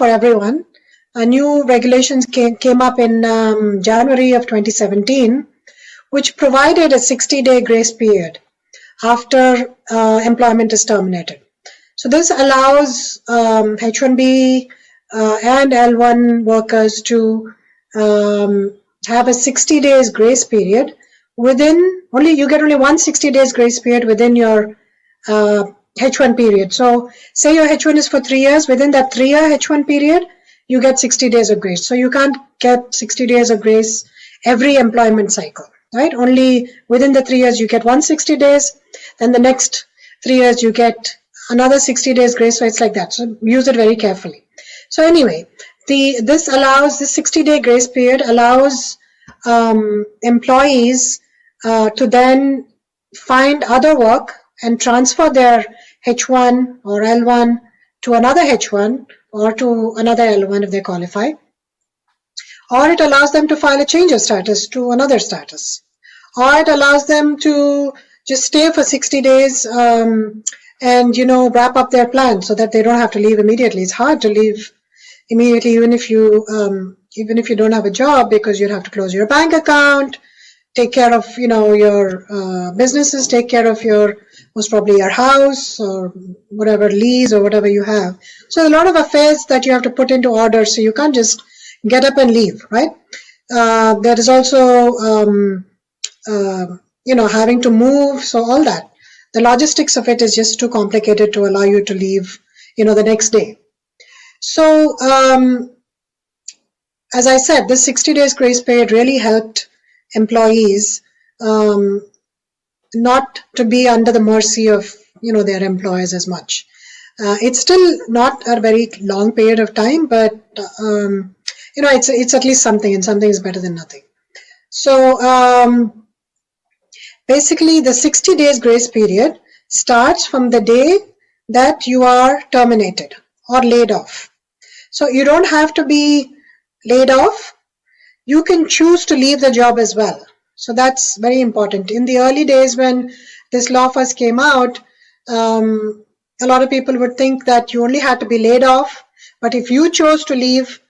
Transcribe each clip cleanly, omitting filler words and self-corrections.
for everyone. A new regulations came up in January of 2017, which provided a 60-day grace period after employment is terminated. So this allows H1-B and L1 workers to have a 60 days grace period within, you get only one 60 days grace period within your H1 period. So say your H1 is for 3 years, within that 3-year H1 period, you get 60 days of grace. So you can't get 60 days of grace every employment cycle, right? Only within the 3 years you get 160 days, then the next 3 years you get another 60 days grace. So it's like that. So use it very carefully. So anyway, this 60-day grace period allows employees to then find other work and transfer their H1 or L1 to another H1 or to another L1 if they qualify. Or it allows them to file a change of status to another status. Or it allows them to just stay for 60 days and, wrap up their plan so that they don't have to leave immediately. It's hard to leave immediately, even if you don't have a job, because you'd have to close your bank account, take care of, your businesses, take care of most probably your house or whatever lease or whatever you have. So a lot of affairs that you have to put into order. So you can't just get up and leave, right? There is also, having to move. So all that. The logistics of it is just too complicated to allow you to leave, the next day. So, as I said, this 60 days grace period really helped employees not to be under the mercy of, their employers as much. It's still not a very long period of time, but, it's at least something, and something is better than nothing. So, basically, the 60 days grace period starts from the day that you are terminated or laid off. So you don't have to be laid off. You can choose to leave the job as well. So that's very important. In the early days when this law first came out, a lot of people would think that you only had to be laid off. But if you chose to leave,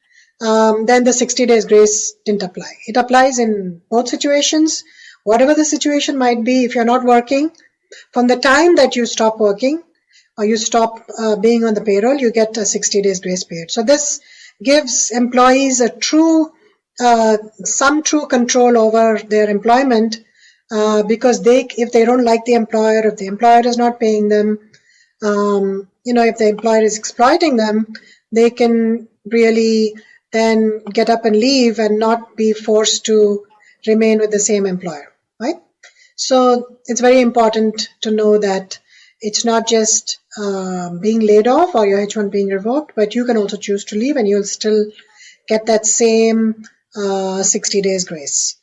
then the 60 days grace didn't apply. It applies in both situations. Whatever the situation might be, if you're not working, from the time that you stop working or you stop being on the payroll, you get a 60 days grace period. So this gives employees some true control over their employment because if they don't like the employer, if the employer is not paying them, if the employer is exploiting them, they can really then get up and leave and not be forced to remain with the same employer, right? So it's very important to know that it's not just being laid off or your H1 being revoked, but you can also choose to leave and you'll still get that same 60 days grace.